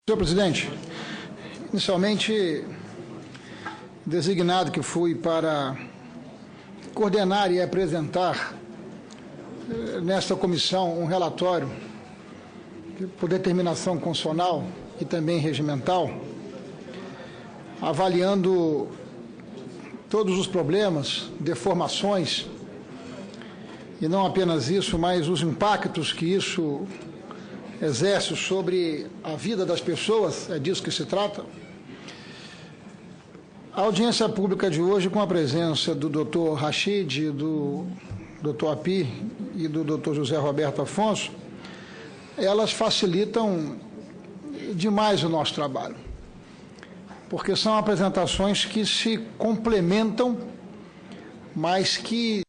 Senhor presidente, inicialmente designado que fui para coordenar e apresentar nesta comissão um relatório por determinação constitucional e também regimental, avaliando todos os problemas, deformações, e não apenas isso, mas os impactos que isso exerce sobre a vida das pessoas, é disso que se trata. A audiência pública de hoje, com a presença do Dr. Rachid, do Dr. Api e do Dr. José Roberto Afonso, elas facilitam demais o nosso trabalho, porque são apresentações que se complementam, mas que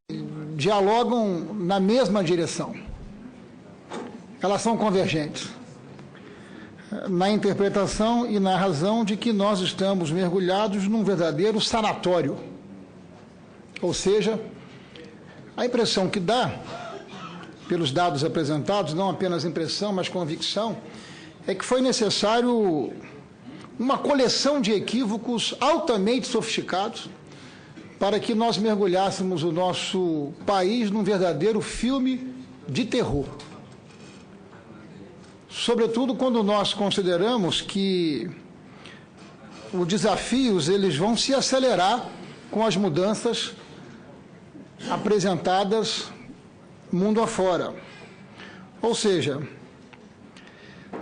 dialogam na mesma direção. Elas são convergentes na interpretação e na razão de que nós estamos mergulhados num verdadeiro sanatório. Ou seja, a impressão que dá, pelos dados apresentados, não apenas impressão, mas convicção, é que foi necessário uma coleção de equívocos altamente sofisticados para que nós mergulhássemos o nosso país num verdadeiro filme de terror. Sobretudo quando nós consideramos que os desafios eles vão se acelerar com as mudanças apresentadas mundo afora. Ou seja,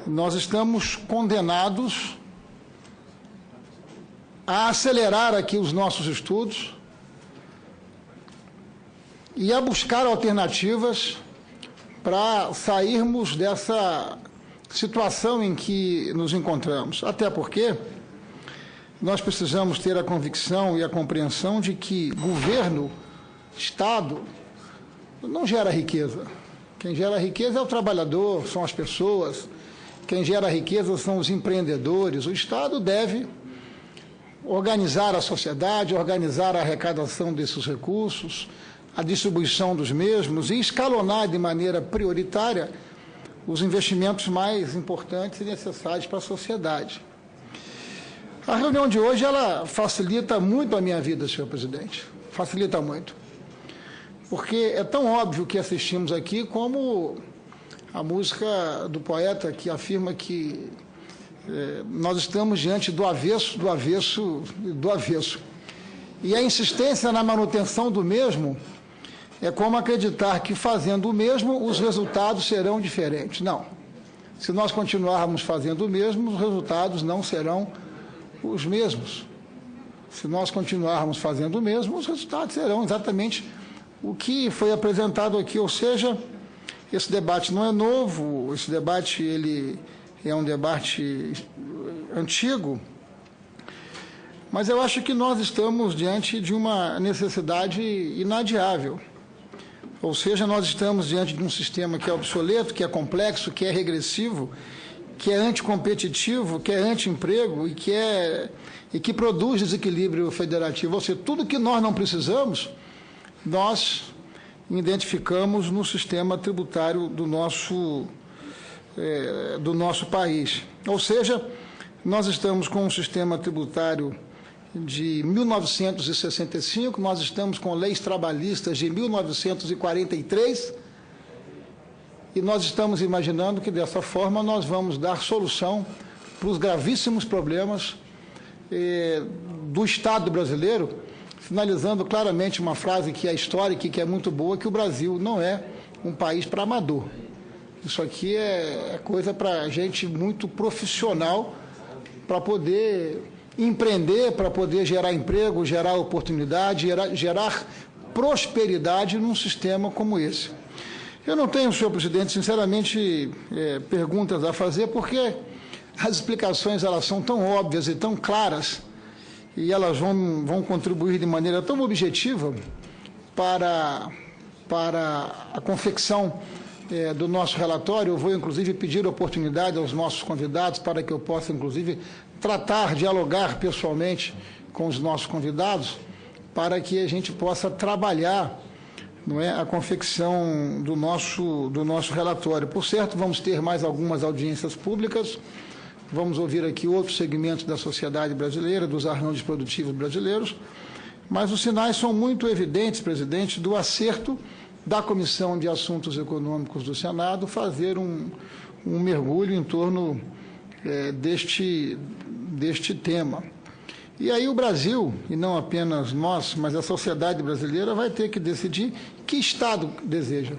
nós estamos condenados a acelerar aqui os nossos estudos e a buscar alternativas para sairmos dessa situação em que nos encontramos. Até porque nós precisamos ter a convicção e a compreensão de que governo, Estado, não gera riqueza. Quem gera riqueza é o trabalhador, são as pessoas. Quem gera riqueza são os empreendedores. O Estado deve organizar a sociedade, organizar a arrecadação desses recursos, a distribuição dos mesmos e escalonar de maneira prioritária os investimentos mais importantes e necessários para a sociedade. A reunião de hoje, ela facilita muito a minha vida, senhor presidente. Facilita muito. Porque é tão óbvio que assistimos aqui como a música do poeta que afirma que nós estamos diante do avesso, do avesso, do avesso. E a insistência na manutenção do mesmo é como acreditar que fazendo o mesmo os resultados serão diferentes. Não. Se nós continuarmos fazendo o mesmo, os resultados não serão os mesmos. Se nós continuarmos fazendo o mesmo, os resultados serão exatamente o que foi apresentado aqui. Ou seja, esse debate não é novo, esse debate ele é um debate antigo, mas eu acho que nós estamos diante de uma necessidade inadiável. Ou seja, nós estamos diante de um sistema que é obsoleto, que é complexo, que é regressivo, que é anticompetitivo, que é anti-emprego e que produz desequilíbrio federativo. Ou seja, tudo que nós não precisamos, nós identificamos no sistema tributário do nosso país. Ou seja, nós estamos com um sistema tributário de 1965, nós estamos com leis trabalhistas de 1943 e nós estamos imaginando que dessa forma nós vamos dar solução para os gravíssimos problemas do Estado brasileiro, finalizando claramente uma frase que é histórica e que é muito boa, que o Brasil não é um país para amador. Isso aqui é coisa para gente muito profissional, para poder empreender, para poder gerar emprego, gerar oportunidade, gerar prosperidade num sistema como esse. Eu não tenho, senhor presidente, sinceramente, perguntas a fazer, porque as explicações elas são tão óbvias e tão claras, e elas vão contribuir de maneira tão objetiva para a confecção do nosso relatório. Eu vou, inclusive, pedir oportunidade aos nossos convidados para que eu possa, inclusive, dialogar pessoalmente com os nossos convidados, para que a gente possa trabalhar, não é, a confecção do nosso relatório. Por certo, vamos ter mais algumas audiências públicas, vamos ouvir aqui outros segmentos da sociedade brasileira, dos arranjos produtivos brasileiros, mas os sinais são muito evidentes, presidente, do acerto da Comissão de Assuntos Econômicos do Senado fazer um mergulho em torno deste tema. E aí o Brasil, e não apenas nós, mas a sociedade brasileira, vai ter que decidir que Estado deseja.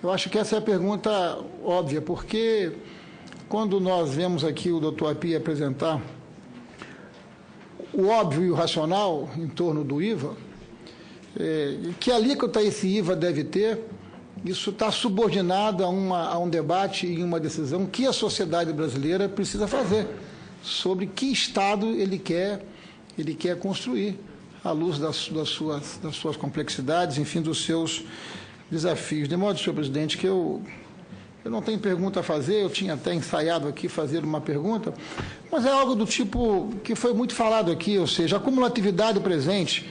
Eu acho que essa é a pergunta óbvia, porque quando nós vemos aqui o doutor Api apresentar o óbvio e o racional em torno do IVA, que alíquota esse IVA deve ter, isso está subordinado a um debate e uma decisão que a sociedade brasileira precisa fazer sobre que Estado ele quer construir, à luz das suas complexidades, enfim, dos seus desafios. De modo, senhor presidente, que eu não tenho pergunta a fazer, eu tinha até ensaiado aqui fazer uma pergunta, mas é algo do tipo que foi muito falado aqui, ou seja, a cumulatividade presente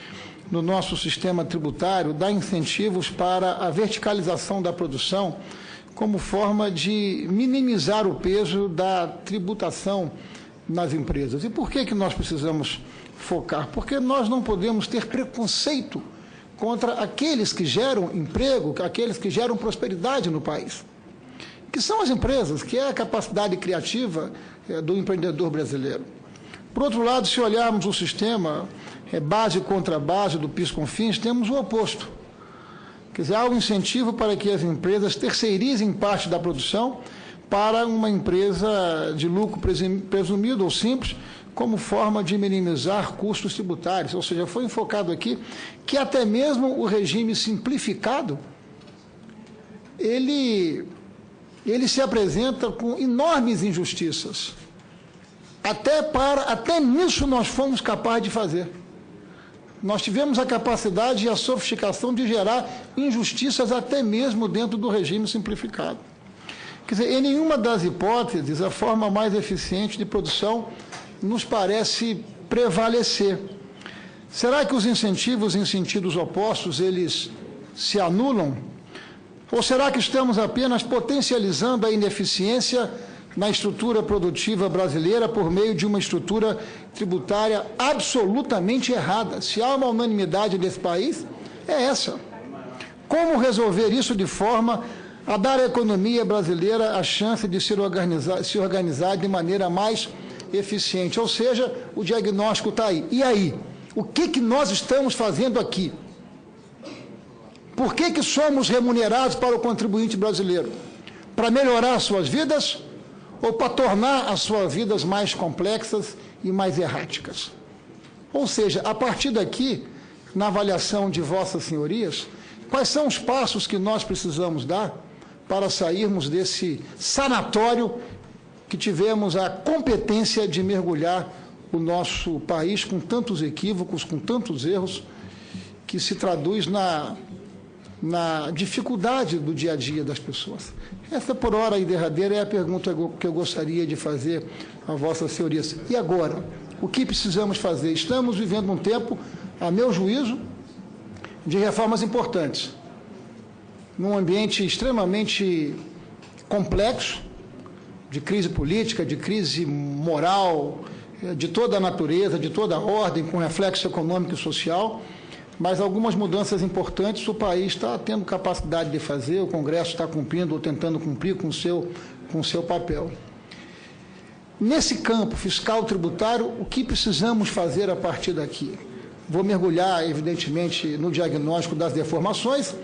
no nosso sistema tributário dá incentivos para a verticalização da produção como forma de minimizar o peso da tributação nas empresas. E por que nós precisamos focar? Porque nós não podemos ter preconceito contra aqueles que geram emprego, aqueles que geram prosperidade no país, que são as empresas, que é a capacidade criativa do empreendedor brasileiro. Por outro lado, se olharmos o sistema base contra base do PIS/COFINS, temos o oposto. Quer dizer, há um incentivo para que as empresas terceirizem parte da produção para uma empresa de lucro presumido ou simples, como forma de minimizar custos tributários. Ou seja, foi enfocado aqui que até mesmo o regime simplificado, ele se apresenta com enormes injustiças. Até nisso nós fomos capazes de fazer. Nós tivemos a capacidade e a sofisticação de gerar injustiças até mesmo dentro do regime simplificado. Quer dizer, em nenhuma das hipóteses, a forma mais eficiente de produção nos parece prevalecer. Será que os incentivos em sentidos opostos, eles se anulam? Ou será que estamos apenas potencializando a ineficiência na estrutura produtiva brasileira por meio de uma estrutura tributária absolutamente errada? Se há uma unanimidade nesse país, é essa. Como resolver isso de forma a dar à economia brasileira a chance de se organizar de maneira mais eficiente? Ou seja, o diagnóstico está aí. E aí? O que nós estamos fazendo aqui? Por que somos remunerados para o contribuinte brasileiro? Para melhorar as suas vidas ou para tornar as suas vidas mais complexas e mais erráticas? Ou seja, a partir daqui, na avaliação de vossas senhorias, quais são os passos que nós precisamos dar para sairmos desse sanatório que tivemos a competência de mergulhar o nosso país com tantos equívocos, com tantos erros, que se traduz na dificuldade do dia a dia das pessoas? Essa, por hora e derradeira, é a pergunta que eu gostaria de fazer a vossas senhorias. E agora? O que precisamos fazer? Estamos vivendo um tempo, a meu juízo, de reformas importantes, num ambiente extremamente complexo, de crise política, de crise moral, de toda a natureza, de toda a ordem, com reflexo econômico e social, mas algumas mudanças importantes o país está tendo capacidade de fazer, o Congresso está cumprindo ou tentando cumprir com o seu papel. Nesse campo fiscal tributário, o que precisamos fazer a partir daqui? Vou mergulhar, evidentemente, no diagnóstico das deformações,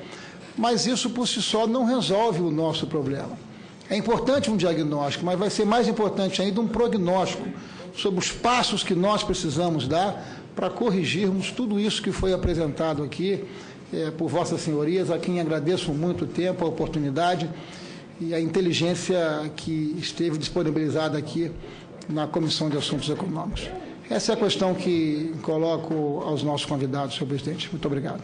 mas isso por si só não resolve o nosso problema. É importante um diagnóstico, mas vai ser mais importante ainda um prognóstico sobre os passos que nós precisamos dar para corrigirmos tudo isso que foi apresentado aqui por vossas senhorias, a quem agradeço muito o tempo, a oportunidade e a inteligência que esteve disponibilizada aqui na Comissão de Assuntos Econômicos. Essa é a questão que coloco aos nossos convidados, senhor presidente. Muito obrigado.